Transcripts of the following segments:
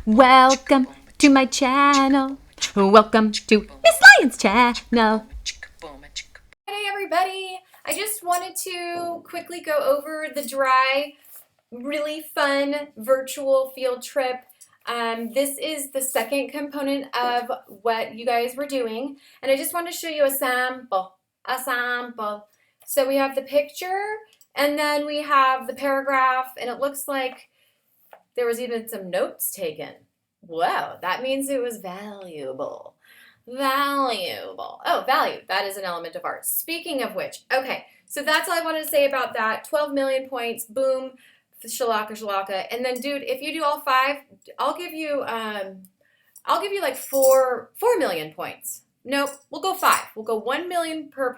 Welcome to my channel. Welcome to Miss Lion's channel. Hey everybody! I just wanted to quickly go over the dry, really fun virtual field trip. This is the second component of what you guys were doing, and I just wanted to show you a sample. So we have the picture, and then we have the paragraph, and it looks like there was even some notes taken. Wow, that means it was valuable. Valuable. Oh, value. That is an element of art. Speaking of which, okay, so that's all I wanted to say about that. 12 million points. Boom. Shalaka, shalaka. And then, dude, if you do all five, I'll give you like 4 million points. Nope, we'll go 5. We'll go 1 million per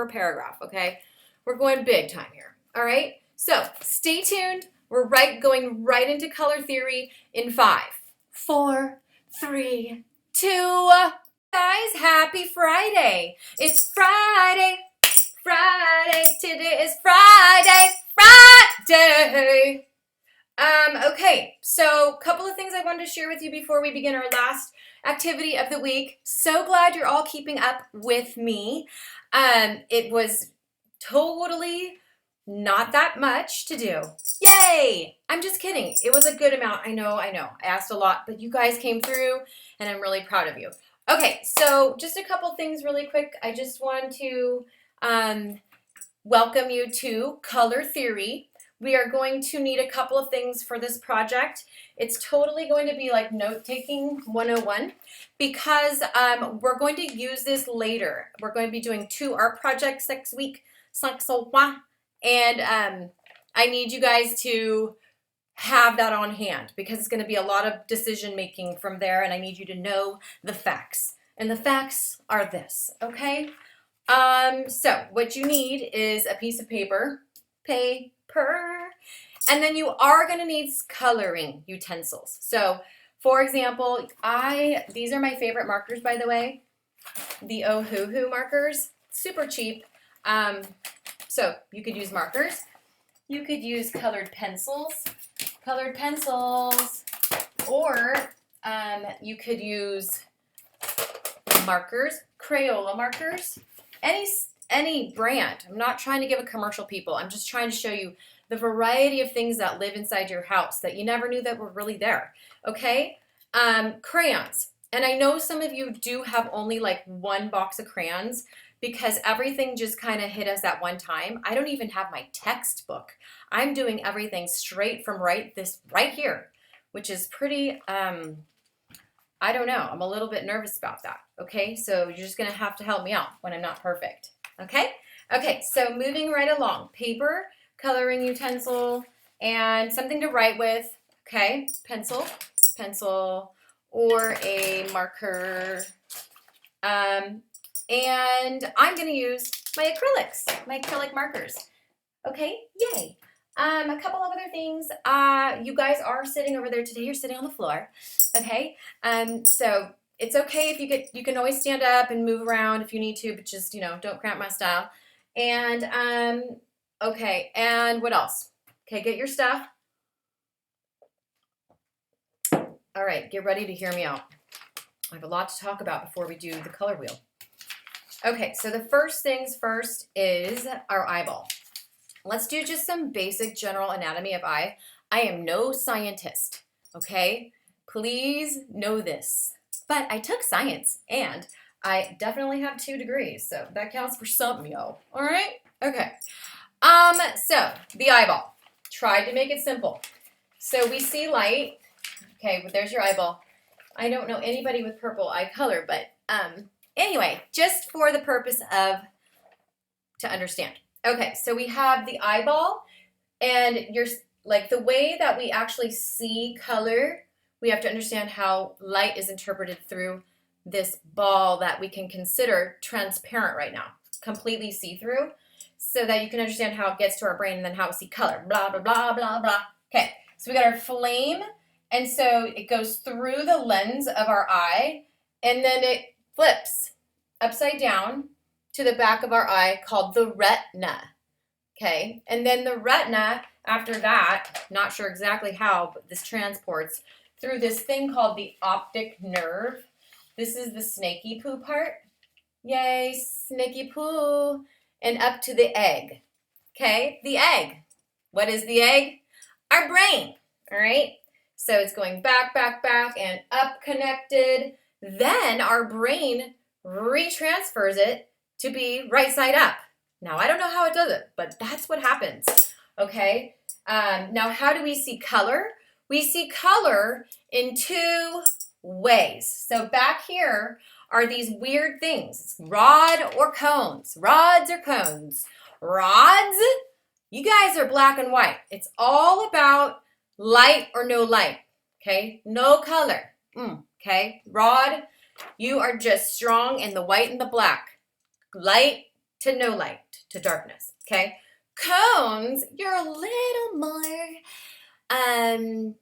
paragraph. Okay, we're going big time here. All right. So stay tuned. We're going right into color theory in 5, 4, 3, 2. Guys, happy Friday. It's Friday. Today is Friday. Okay, so a couple of things I wanted to share with you before we begin our last activity of the week. So glad you're all keeping up with me. It was totally not that much to do. Yay! I'm just kidding. It was a good amount. I know. I asked a lot, but you guys came through, and I'm really proud of you. Okay, so just a couple things really quick. I just want to welcome you to Color Theory. We are going to need a couple of things for this project. It's totally going to be like note-taking 101 because we're going to use this later. We're going to be doing 2 art projects next week. And I need you guys to have that on hand because it's going to be a lot of decision making from there, and I need you to know the facts. And the facts are this, okay? So what you need is a piece of paper, and then you are going to need coloring utensils. So, for example, these are my favorite markers, by the way, the Ohuhu markers, super cheap. So you could use markers. You could use colored pencils, or you could use markers, Crayola markers, any brand. I'm not trying to give a commercial, people. I'm just trying to show you the variety of things that live inside your house that you never knew that were really there. Okay, crayons. And I know some of you do have only like 1 box of crayons because everything just kind of hit us at one time. I don't even have my textbook. I'm doing everything straight from right here, which is pretty, I don't know. I'm a little bit nervous about that. Okay, so you're just going to have to help me out when I'm not perfect. Okay? Okay, so moving right along. Paper, coloring utensil, and something to write with. Okay, pencil, or a marker. And I'm going to use my acrylic markers. Okay, yay. A couple of other things. You guys are sitting over there today. You're sitting on the floor. Okay, so it's okay if you can always stand up and move around if you need to, but just, don't cramp my style. And, okay, and what else? Okay, get your stuff. All right, get ready to hear me out. I have a lot to talk about before we do the color wheel. Okay, so the first things first is our eyeball. Let's do just some basic general anatomy of eye. I am no scientist, okay? Please know this. But I took science, and I definitely have 2 degrees, so that counts for something, yo. All right? Okay. So the eyeball. Tried to make it simple. So we see light. Okay, but there's your eyeball. I don't know anybody with purple eye color, but anyway, just for the purpose of to understand. Okay, so we have the eyeball, and the way that we actually see color, we have to understand how light is interpreted through this ball that we can consider transparent right now, completely see-through, so that you can understand how it gets to our brain and then how we see color, blah, blah, blah, blah, blah. Okay, so we got our flame, and so it goes through the lens of our eye, and then it flips upside down to the back of our eye called the retina. Okay, and then the retina, after that, not sure exactly how, but this transports through this thing called the optic nerve. This is the snaky poo part. Yay, snaky poo. And up to the egg. Okay, the egg. What is the egg? Our brain, all right? So it's going back, back, back, and up connected. Then our brain retransfers it to be right side up. Now, I don't know how it does it, but that's what happens, okay? Now, how do we see color? We see color in two ways. So back here are these weird things, rod or cones, rods or cones. Rods, you guys are black and white. It's all about light or no light, okay? No color, okay? Rod, you are just strong in the white and the black. Light to no light, to darkness, okay? Cones, you're a little more,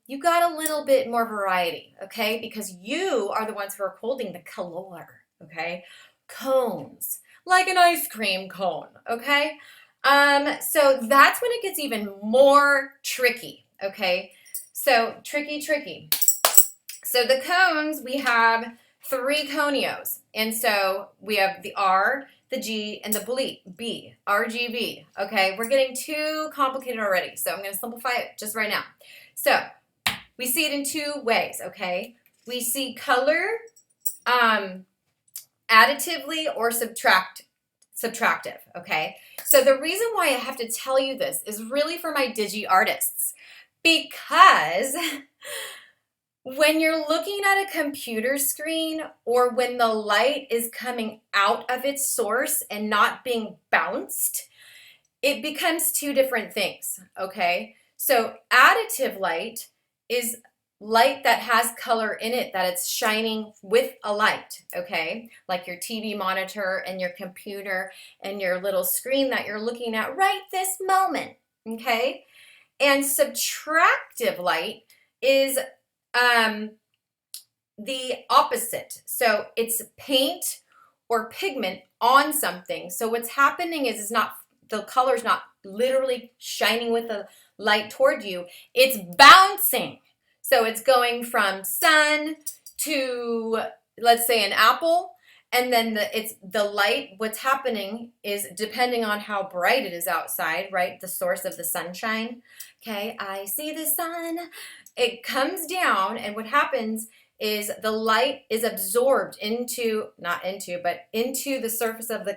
you got a little bit more variety, okay? Because you are the ones who are holding the color, okay? Cones, like an ice cream cone, okay? So that's when it gets even more tricky, okay? So tricky. So the cones, we have 3 conios. And so we have the R, the G, and the B, RGB, okay? We're getting too complicated already, so I'm going to simplify it just right now. So we see it in 2 ways, okay? We see color additively or subtractive, okay? So the reason why I have to tell you this is really for my digi artists, because when you're looking at a computer screen or when the light is coming out of its source and not being bounced, it becomes 2 different things, okay? So additive light is light that has color in it, that it's shining with a light, okay? Like your TV monitor and your computer and your little screen that you're looking at right this moment, okay? And subtractive light is the opposite. So it's paint or pigment on something. So what's happening is it's not, the color's not literally shining with the light toward you, it's bouncing. So it's going from sun to, let's say, an apple, and then the light, what's happening is depending on how bright it is outside, right? The source of the sunshine. Okay, I see the sun. It comes down, and what happens is the light is absorbed into the surface of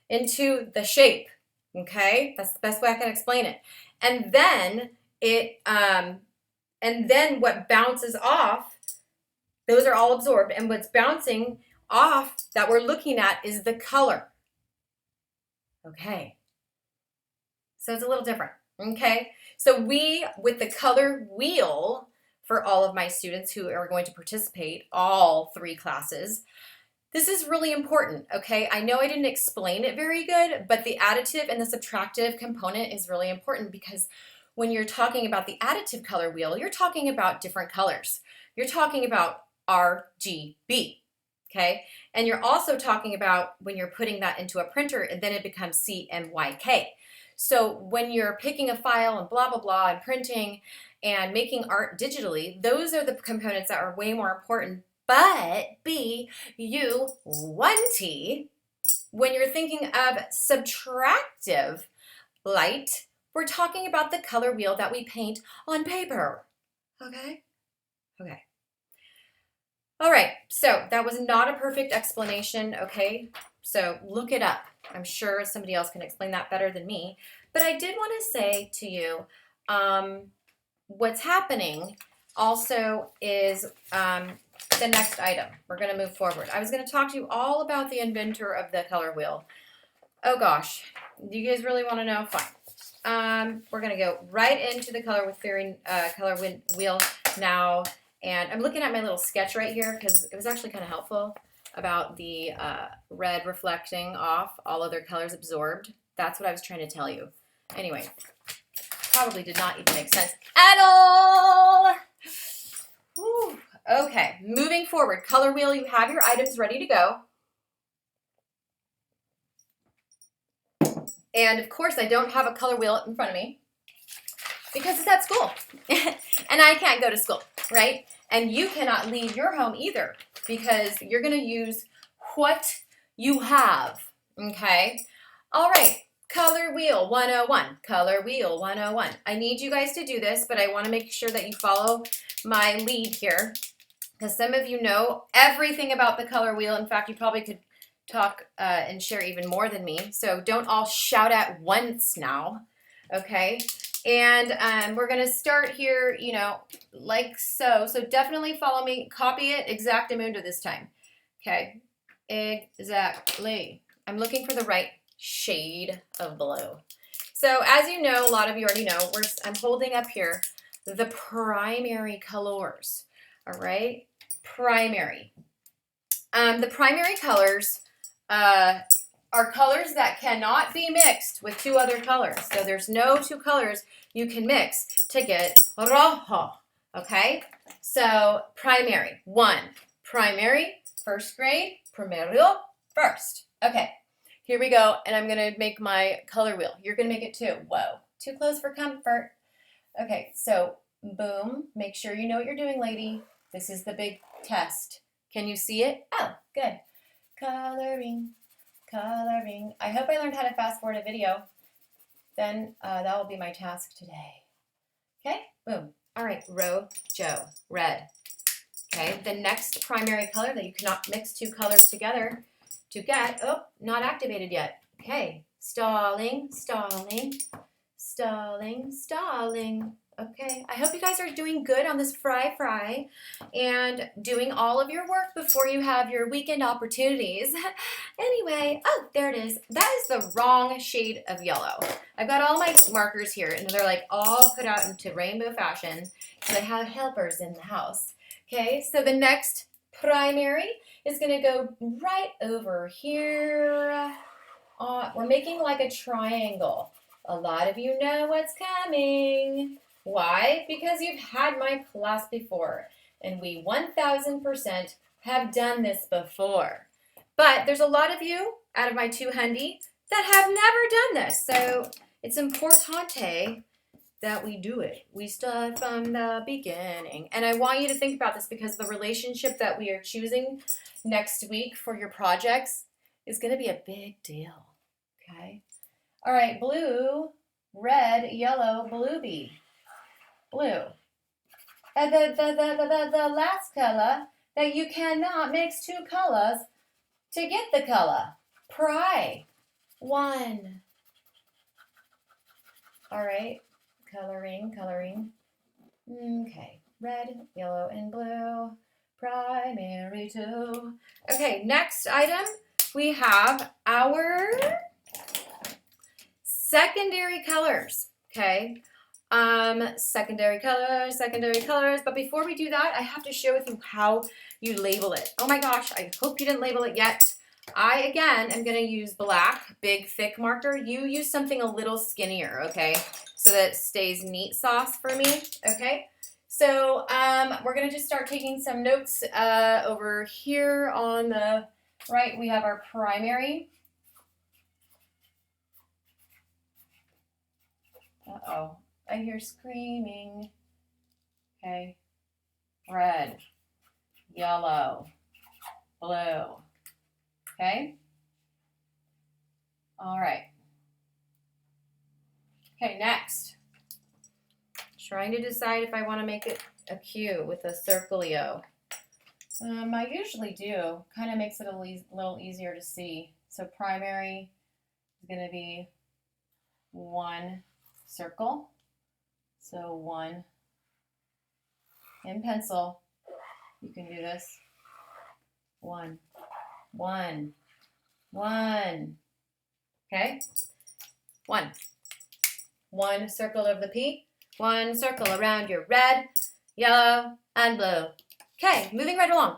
into the shape. Okay, that's the best way I can explain it. And then what bounces off, those are all absorbed, and what's bouncing off that we're looking at is the color. Okay, so it's a little different. Okay, so with the color wheel, for all of my students who are going to participate, all 3 classes, this is really important, okay? I know I didn't explain it very good, but the additive and the subtractive component is really important, because when you're talking about the additive color wheel, you're talking about different colors. You're talking about RGB, okay? And you're also talking about when you're putting that into a printer, and then it becomes CMYK. So when you're picking a file and blah, blah, blah, and printing and making art digitally, those are the components that are way more important. But B-U-1-T, when you're thinking of subtractive light, we're talking about the color wheel that we paint on paper, okay? Okay. All right, so that was not a perfect explanation, okay? So look it up. I'm sure somebody else can explain that better than me. But I did want to say to you, what's happening also is the next item. We're going to move forward. I was going to talk to you all about the inventor of the color wheel. Oh gosh, do you guys really want to know? Fine. We're going to go right into the color wheel now. And I'm looking at my little sketch right here because it was actually kind of helpful about the red reflecting off, all other colors absorbed. That's what I was trying to tell you. Anyway, probably did not even make sense at all. Whew. Okay, moving forward. Color wheel, you have your items ready to go. And of course, I don't have a color wheel in front of me because it's at school. And I can't go to school, right? And you cannot leave your home either because you're going to use what you have. Okay? All right. Color wheel 101. Color wheel 101. I need you guys to do this, but I want to make sure that you follow my lead here because some of you know everything about the color wheel. In fact, you probably could talk and share even more than me. So don't all shout at once now. Okay? And we're going to start here, you know, like so. So definitely follow me. Copy it exactamundo this time. Okay? Exactly. I'm looking for the right shade of blue. So as you know, a lot of you already know, I'm holding up here the primary colors. All right? Primary. The primary colors are colors that cannot be mixed with two other colors. So there's no two colors you can mix to get rojo, okay? So primary, 1. Primary, first grade, primero, first. Okay, here we go, and I'm gonna make my color wheel. You're gonna make it too. Whoa, too close for comfort. Okay, so boom, make sure you know what you're doing, lady. This is the big test. Can you see it? Oh, good. Coloring. Coloring. I hope I learned how to fast forward a video. Then that will be my task today. Okay, boom. All right, rojo, red. Okay, the next primary color that you cannot mix two colors together to get, oh, not activated yet. Okay, stalling, stalling, stalling, stalling. Okay, I hope you guys are doing good on this fry and doing all of your work before you have your weekend opportunities. Anyway, oh, there it is. That is the wrong shade of yellow. I've got all my markers here, and they're like all put out into rainbow fashion because I have helpers in the house. Okay, so the next primary is going to go right over here. We're making like a triangle. A lot of you know what's coming. Why? Because you've had my class before, and we 1000% have done this before. But there's a lot of you out of my 200 that have never done this, so it's importante that we do it. We start from the beginning. And I want you to think about this because the relationship that we are choosing next week for your projects is going to be a big deal, okay? All right, blue, red, yellow, bluebie. Blue. The last color that you cannot mix two colors to get the color. Pry. 1. All right. Coloring, coloring. Okay. Red, yellow, and blue. Primary 2. Okay, next item. We have our secondary colors. Okay. Secondary colors. But before we do that, I have to share with you how you label it. Oh my gosh, I hope you didn't label it yet. I, again, am going to use black, big, thick marker. You use something a little skinnier, okay? So that it stays neat sauce for me, okay? So we're going to just start taking some notes over here on the right. We have our primary. Uh-oh. I hear screaming. Okay. Red, yellow, blue. Okay. All right. Okay, next. Trying to decide if I want to make it a Q with a circleo. I usually do. Kind of makes it a little easier to see. So primary is going to be 1 circle. So 1 in pencil. You can do this. 1, 1, 1. Okay? 1. 1 circle of the P. 1 circle around your red, yellow, and blue. Okay, moving right along.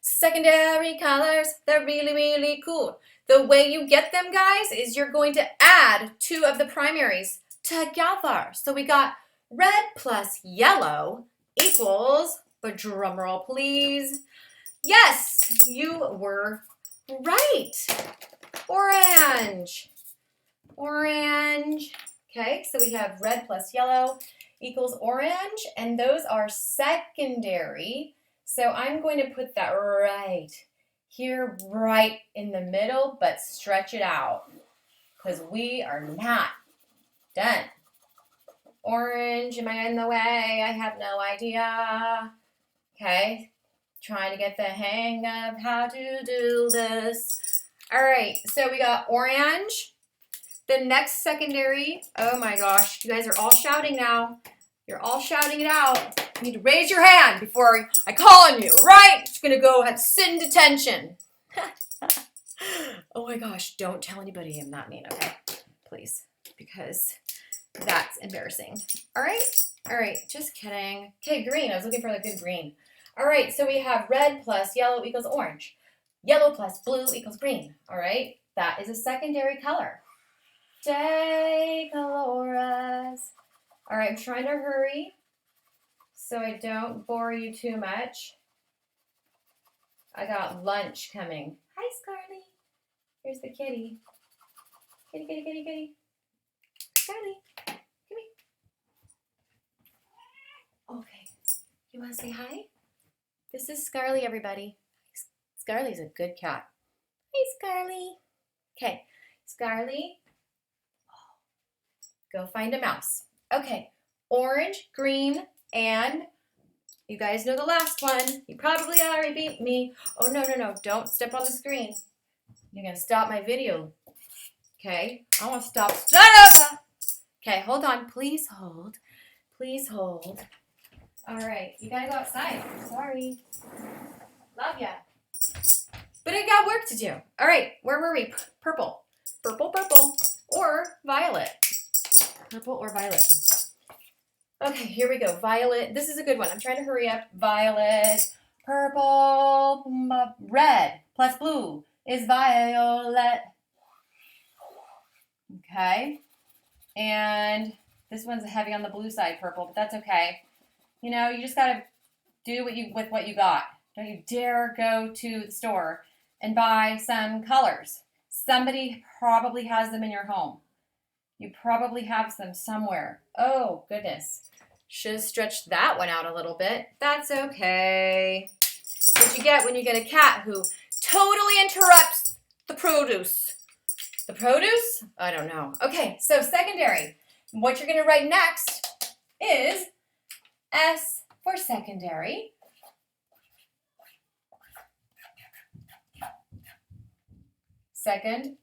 Secondary colors, they're really, really cool. The way you get them, guys, is you're going to add 2 of the primaries together. So we got red plus yellow equals, but drum roll please. Yes, you were right. Orange. Orange. Okay, so we have red plus yellow equals orange, and those are secondary. So I'm going to put that right here, right in the middle, but stretch it out because we are not done. Orange, am I in the way? I have no idea. Okay, trying to get the hang of how to do this. All right, so we got orange. The next secondary, oh my gosh, you guys are all shouting now. You're all shouting it out. You need to raise your hand before I call on you, right? It's gonna go have sit in detention. Oh my gosh, don't tell anybody I'm that mean, okay? Please, because that's embarrassing. All right, just kidding. Okay, green, I was looking for the good green. All right, so we have red plus yellow equals orange. Yellow plus blue equals green, all right? That is a secondary color. Colors. All right, I'm trying to hurry so I don't bore you too much. I got lunch coming. Hi, Scarly. Here's the kitty. Kitty, kitty, kitty, kitty. Scarly, come here. Okay, you want to say hi? This is Scarly, everybody. Scarly's a good cat. Hey, Scarly. Okay, Scarly, go find a mouse. Okay, orange, green, and you guys know the last one. You probably already beat me. Oh, no, no, no, don't step on the screen. You're gonna stop my video. Okay, I want to stop. Okay, hold on, please hold. Please hold. All right, you gotta go outside. Sorry. Love ya. But I got work to do. All right, where were we? Purple. Purple, purple, or violet. Purple or violet. Okay, here we go. Violet. This is a good one. I'm trying to hurry up. Violet, purple, red plus blue is violet. Okay. And this one's heavy on the blue side, purple, but that's okay. You know, you just got to do with what you got. Don't you dare go to the store and buy some colors. Somebody probably has them in your home. You probably have them somewhere. Oh, goodness. Should have stretched that one out a little bit. That's okay. What you get when you get a cat who totally interrupts the produce. The produce? I don't know. Okay, so secondary. What you're going to write next is S for secondary. Second,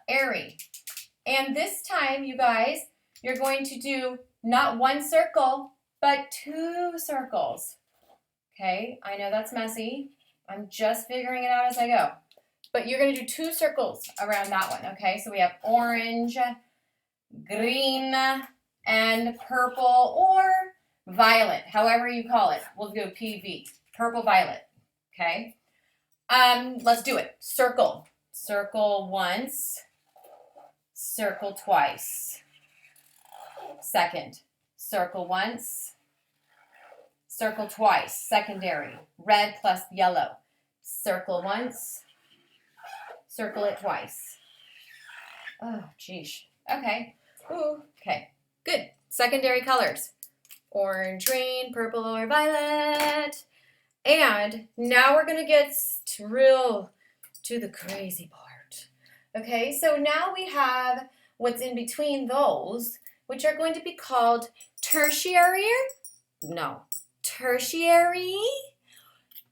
airy. And this time, you guys, you're going to do not one circle, but 2 circles. Okay, I know that's messy. I'm just figuring it out as I go. But you're going to do 2 circles around that one, okay? So we have orange, green, and purple, or violet, however you call it. We'll go PV, purple, violet, okay? Let's do it. Circle. Circle once. Circle twice. Second. Circle once. Circle twice. Secondary. Red plus yellow. Circle once. Circle it twice. Oh, geez. Okay. Ooh, okay. Good. Secondary colors. Orange, green, purple, or violet. And now we're going to get to the crazy part. Okay, so now we have what's in between those, which are going to be called tertiary,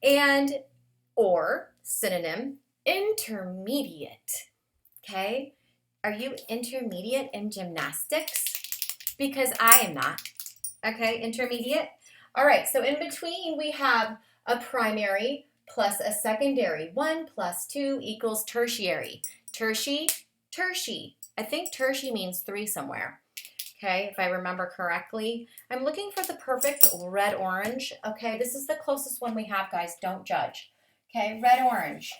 and or synonym, intermediate. Okay, are you intermediate in gymnastics? Because I am not. Okay, intermediate. All right, so in between we have a primary plus a secondary. 1 plus 2 equals tertiary. Tertiary. I think tertiary means 3 somewhere. Okay, if I remember correctly. I'm looking for the perfect red-orange. Okay, this is the closest one we have, guys. Don't judge. Okay, red-orange.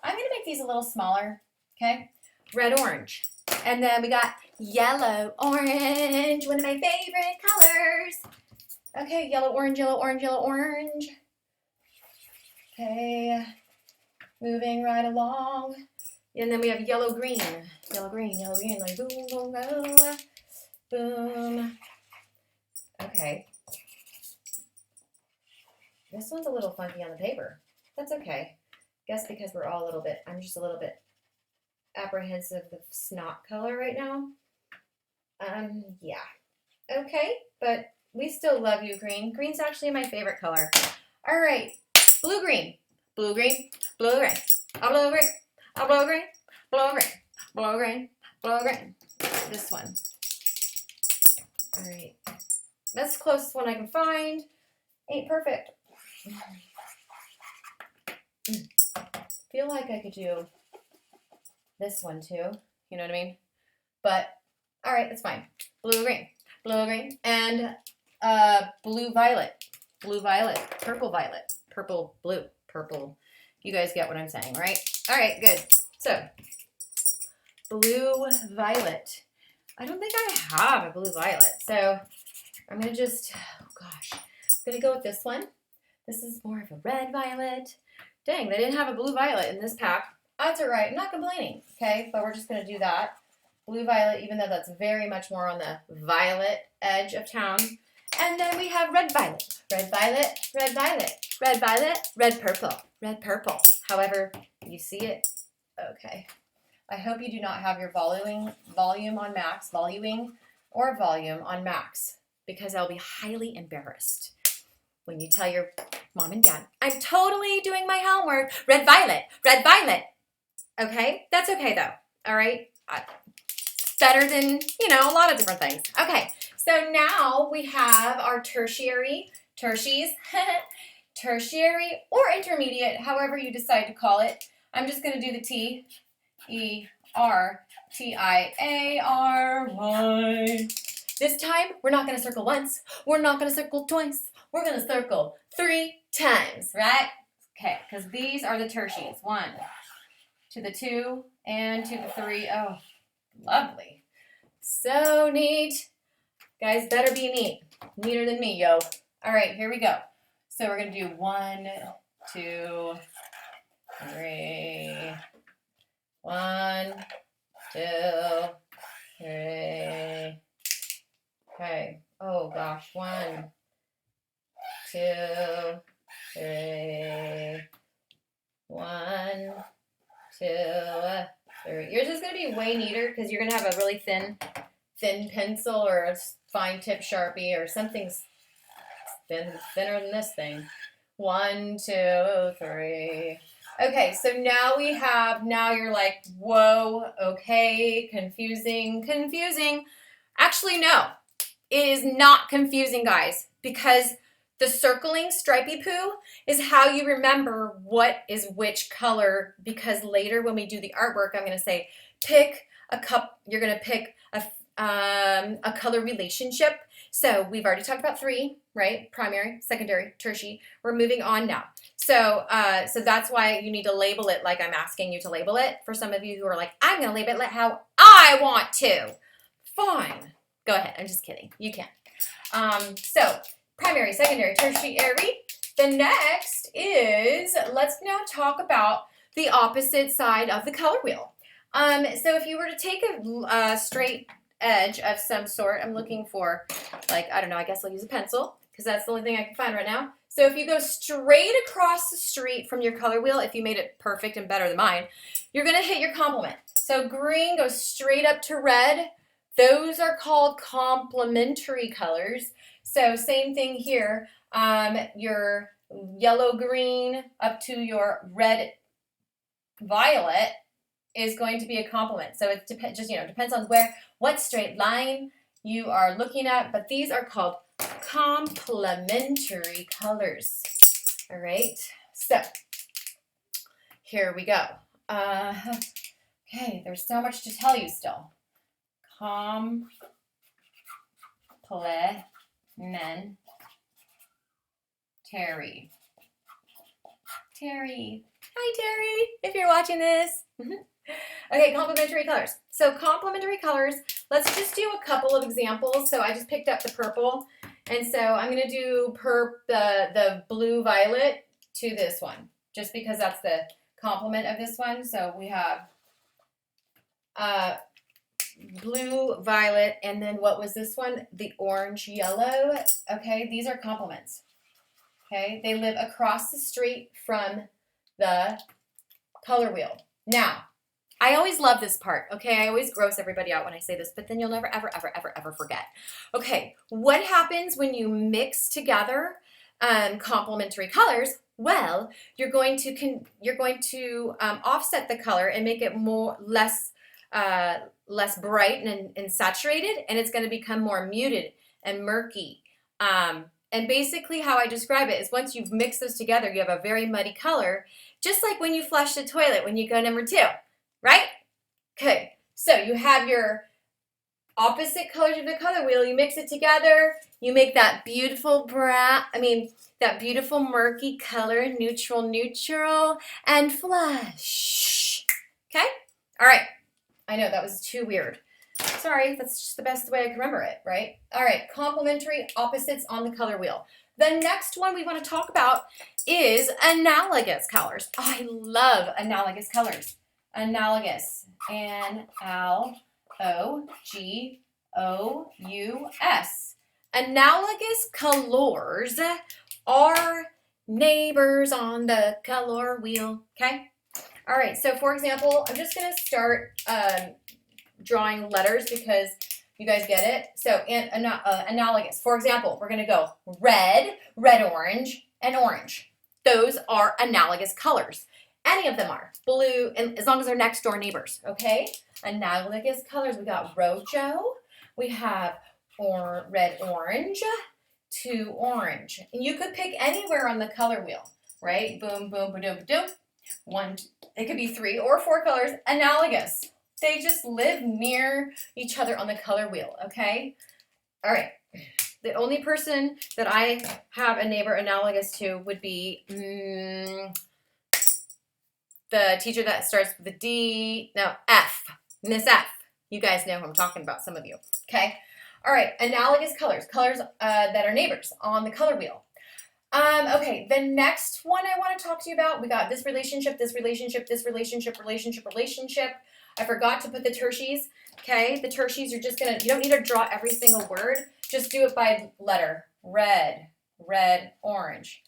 I'm going to make these a little smaller. Okay, red-orange. And then we got yellow-orange, one of my favorite colors. Okay, yellow-orange, yellow-orange, yellow-orange. Okay, moving right along. And then we have yellow-green, yellow-green, yellow-green, like boom, boom, boom, boom. Okay. This one's a little funky on the paper. That's okay. Guess because we're all a little bit, I'm just a little bit apprehensive of snot color right now. Yeah. Okay, but we still love you, green. Green's actually my favorite color. All right, blue-green, blue-green, blue-green, a blue-green, a blue-green, blue-green, blue-green, blue-green. This one. All right, that's the closest one I can find. Ain't perfect. Feel like I could do this one too. You know what I mean? But all right, that's fine. Blue-green, blue-green, and blue-violet, blue-violet, purple-violet, purple-blue, purple. You guys get what I'm saying, right? All right, good. So blue-violet. I don't think I have a blue-violet, so I'm gonna just, oh gosh, I'm gonna go with this one. This is more of a red-violet. Dang, they didn't have a blue-violet in this pack. That's all right. I'm not complaining, okay? But we're just gonna do that. Blue-violet, even though that's very much more on the violet edge of town. And then we have red-violet, red-violet, red-violet, red-violet, red-purple, red-purple. However you see it. Okay. I hope you do not have your volume on max, volume on max, because I'll be highly embarrassed when you tell your mom and dad, I'm totally doing my homework. Red-violet, red-violet. Okay? That's okay, though. All right? Better than, you know, a lot of different things. Okay, so now we have our tertiary or intermediate, however you decide to call it. I'm just going to do the T-E-R-T-I-A-R-Y. This time, we're not going to circle once. We're not going to circle twice. We're going to circle 3 times, right? Okay, because these are the tertiaries. 1 to the 2 and to the 3. Oh, lovely. So neat. Guys, better be neat. Neater than me, yo. All right, here we go. So we're going to do 1, 2, 3. 1, 2, 3. Okay. Oh, gosh. 1, 2, 3. 1, 2, 3. Yours is going to be way neater because you're going to have a really thin pencil or a fine tip Sharpie or something thinner than this thing. 1, 2, 3. Okay, so now you're like, whoa, okay, confusing. Actually, no, it is not confusing, guys, because the circling stripy poo is how you remember what is which color, because later when we do the artwork, I'm going to say, you're going to pick a color relationship. So we've already talked about 3, right? Primary, secondary, tertiary. We're moving on now. So that's why you need to label it like I'm asking you to label it. For some of you who are like, I'm going to label it how I want to. Fine. Go ahead. I'm just kidding. You can. So primary, secondary, tertiary. The next is, let's now talk about the opposite side of the color wheel. So if you were to take a straight edge of some sort, I'm looking for, like, I don't know, I guess I'll use a pencil because that's the only thing I can find right now. So if you go straight across the street from your color wheel, if you made it perfect and better than mine, you're going to hit your complement. So green goes straight up to red. Those are called complementary colors. So same thing here. Your yellow-green up to your red-violet is going to be a complement. So it depends on what straight line you are looking at, but these are called complementary colors. All right, so here we go. Okay, there's so much to tell you still. Complementary. Terry. Hi, Terry, if you're watching this. Okay, complementary colors. So complementary colors, let's just do a couple of examples. So I just picked up the purple, and so I'm going to do the blue-violet to this one, just because that's the complement of this one. So we have blue, violet, and then what was this one? The orange, yellow. Okay, these are complements. Okay, they live across the street from the color wheel. Now, I always love this part, okay? I always gross everybody out when I say this, but then you'll never, ever, ever, ever, ever forget. Okay, what happens when you mix together complementary colors? Well, you're going to offset the color and make it less bright and saturated, and it's going to become more muted and murky. And basically how I describe it is once you've mixed those together, you have a very muddy color, just like when you flush the toilet when you go number 2, right? Okay, so you have your opposite colors of the color wheel, you mix it together, you make that beautiful that beautiful murky color, neutral, and flush. Okay? All right. I know that was too weird. Sorry, that's just the best way I can remember it, right? All right, complementary opposites on the color wheel. The next one we want to talk about is analogous colors. I love analogous colors. Analogous, N-L-O-G-O-U-S. Analogous colors are neighbors on the color wheel, okay? All right, so for example, I'm just going to start drawing letters because you guys get it. So analogous. For example, we're going to go red, orange, and orange. Those are analogous colors. Any of them are. Blue, and as long as they're next door neighbors, okay? Analogous colors. We got rojo. We have red, orange, to orange. And you could pick anywhere on the color wheel, right? Boom, boom, ba-doom, ba-doom. It could be 3 or 4 colors analogous. They just live near each other on the color wheel, okay? All right. The only person that I have a neighbor analogous to would be the teacher that starts with the F. Miss F. You guys know who I'm talking about, some of you, okay? All right, analogous colors. Colors that are neighbors on the color wheel. Okay, the next one I want to talk to you about, we got this relationship, this relationship, this relationship, relationship. I forgot to put the tertiaries, okay? The tertiaries, you don't need to draw every single word. Just do it by letter. Red, orange.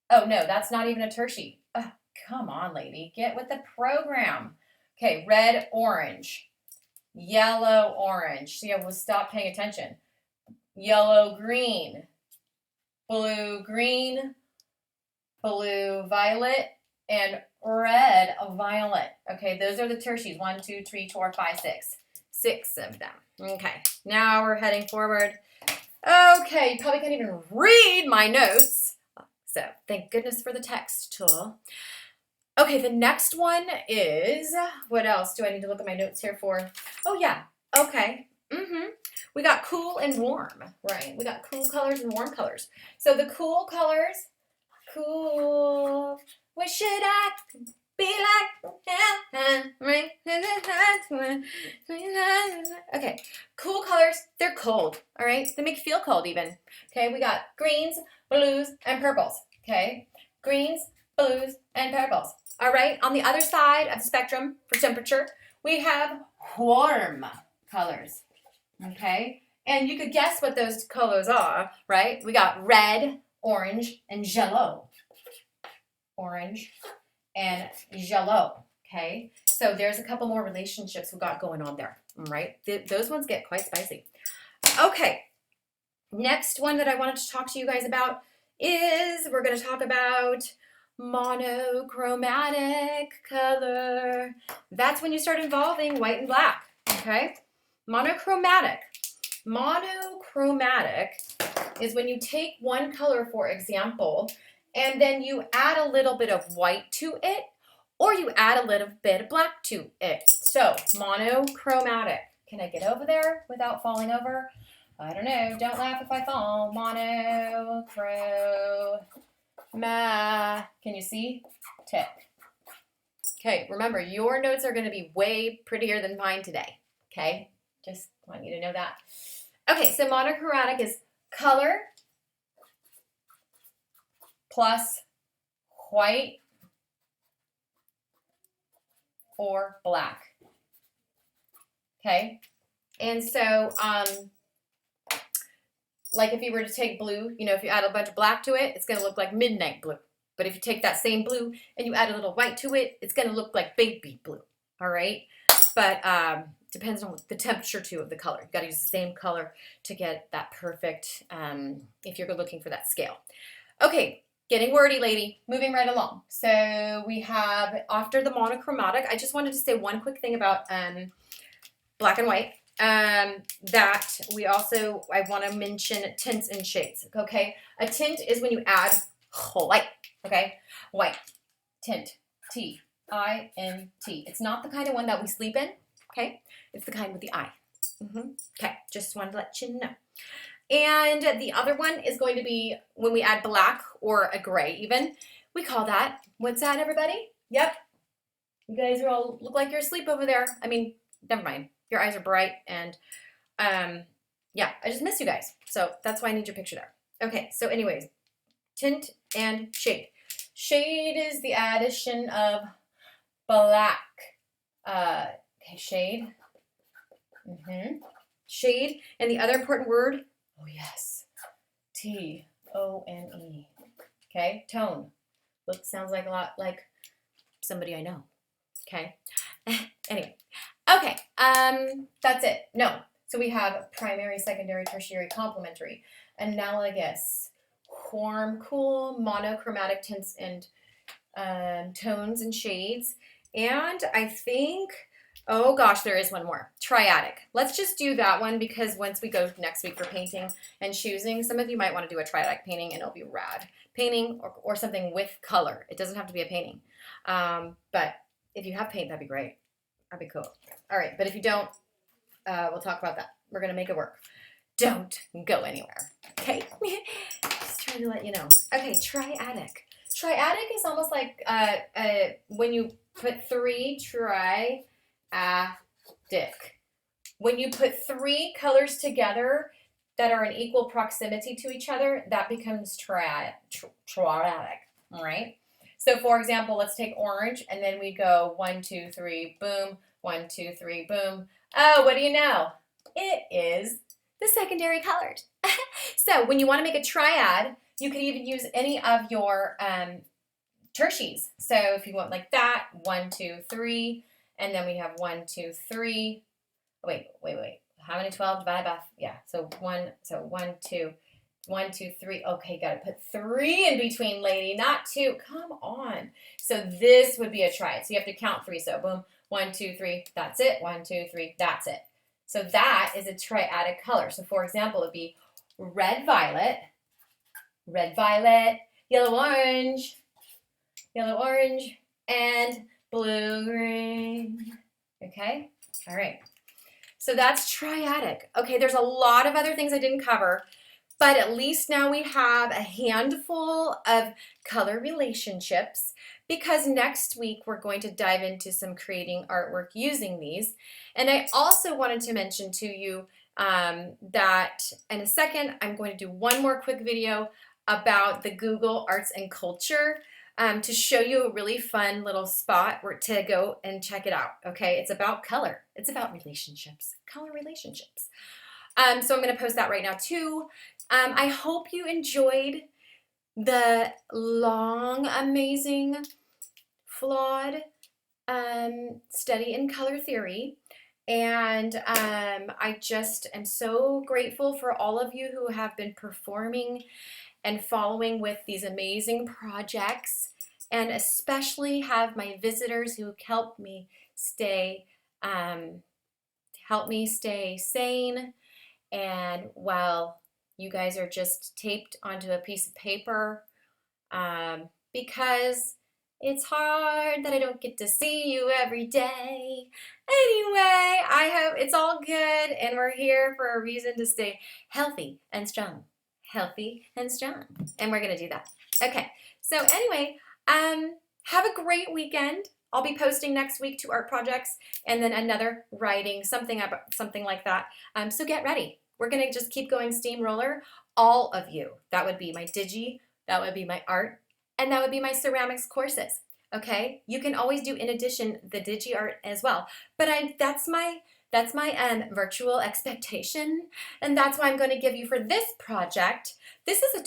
Oh, no, that's not even a tertiary. Oh, come on, lady. Get with the program. Okay, red, orange. Yellow, orange. See, I will stop paying attention. Yellow, green. Blue, green. Blue, violet. And red, violet. Okay, those are the tertiaries. 1, 2, 3, 4, 5, 6. 6 of them. Okay, now we're heading forward. Okay, you probably can't even read my notes. So thank goodness for the text tool. Okay, the next one is, what else do I need to look at my notes here for? Oh yeah, okay. We got cool and warm, right? We got cool colors and warm colors. So the cool colors, cool, what should I be like? Okay, cool colors, they're cold, all right? They make you feel cold even. Okay, we got greens, blues, and purples, okay? Greens, blues, and purples. All right, on the other side of the spectrum for temperature, we have warm colors, okay? And you could guess what those colors are, right? We got red, orange, and yellow. Orange and yellow, okay? So there's a couple more relationships we got going on there, all right? Those ones get quite spicy. Okay, next one that I wanted to talk to you guys about is we're going to talk about monochromatic color. That's when you start involving white and black, okay? Monochromatic. Monochromatic is when you take one color, for example, and then you add a little bit of white to it, or you add a little bit of black to it. So, monochromatic. Can I get over there without falling over? I don't know. Don't laugh if I fall. Can you see? Tick. Okay, remember, your notes are going to be way prettier than mine today. Okay? Just want you to know that. Okay, so monochromatic is color plus white or black. Okay? And so, like if you were to take blue, you know, if you add a bunch of black to it, it's going to look like midnight blue. But if you take that same blue and you add a little white to it, it's going to look like baby blue. All right. But depends on the temperature too of the color. You've got to use the same color to get that perfect, if you're looking for that scale. Okay. Getting wordy, lady. Moving right along. So we have, after the monochromatic, I just wanted to say one quick thing about black and white. That we also, I want to mention tints and shades. Okay. A tint is when you add white. Okay. White. Tint. T-I-N-T. It's not the kind of one that we sleep in. Okay. It's the kind with the I. Okay. Just wanted to let you know. And the other one is going to be when we add black or a gray even. We call that, what's that, everybody? Yep. You guys are all look like you're asleep over there. I mean, never mind. Your eyes are bright and yeah, I just miss you guys. So that's why I need your picture there. Okay, so anyways, tint and shade. Shade is the addition of black. Okay, shade. Shade. And the other important word, oh yes, T-O-N-E. Okay, tone. Sounds like a lot like somebody I know. Okay. Anyway. Okay. That's it. No. So we have primary, secondary, tertiary, complementary, analogous, warm, cool, monochromatic tints and tones and shades. And I think, oh gosh, there is one more. Triadic. Let's just do that one because once we go next week for painting and choosing, some of you might want to do a triadic painting and it'll be rad. Painting or something with color. It doesn't have to be a painting. But if you have paint, that'd be great. That'd be cool. All right, but if you don't, we'll talk about that. We're going to make it work. Don't go anywhere. Okay? Just trying to let you know. Okay, triadic. Triadic is almost like when you put three triadic. When you put three colors together that are in equal proximity to each other, that becomes triadic. All right? So for example, let's take orange and then we go 1, 2, 3, boom, 1, 2, 3, boom. Oh, what do you know? It is the secondary colors. So when you want to make a triad, you could even use any of your tertiaries. So if you want like that, 1, 2, 3, and then we have 1, 2, 3. Wait. How many 12 divided by, yeah, so 1, 2, 1, 2, 3. Okay, got to put 3 in between, lady, not 2. Come on. So this would be a triad. So you have to count 3. So boom, 1, 2, 3, that's it. 1, 2, 3, that's it. So that is a triadic color. So for example, it'd be red, violet, yellow, orange, and blue, green. Okay? All right. So that's triadic. Okay, there's a lot of other things I didn't cover, but at least now we have a handful of color relationships because next week we're going to dive into some creating artwork using these. And I also wanted to mention to you that in a second I'm going to do one more quick video about the Google Arts and Culture to show you a really fun little spot where to go and check it out. Okay, it's about color. It's about relationships, color relationships. So I'm going to post that right now too. I hope you enjoyed the long, amazing, flawed study in color theory. And I just am so grateful for all of you who have been performing and following with these amazing projects, and especially have my visitors who help me stay sane. And while you guys are just taped onto a piece of paper, because it's hard that I don't get to see you every day. Anyway, I hope it's all good, and we're here for a reason to stay healthy and strong. Healthy and strong. And we're going to do that. Okay. So anyway, have a great weekend. I'll be posting next week 2 art projects and then another writing, something like that. So get ready. We're going to just keep going steamroller. All of you. That would be my digi, that would be my art, and that would be my ceramics courses. Okay? You can always do, in addition, the digi art as well. But that's my That's my virtual expectation, and that's why I'm going to give you for this project. This is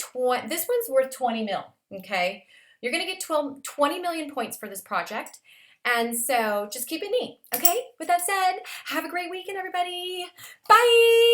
this one's worth 20 mil, okay? You're going to get 20 million points for this project, and so just keep it neat, okay? With that said, have a great weekend, everybody. Bye!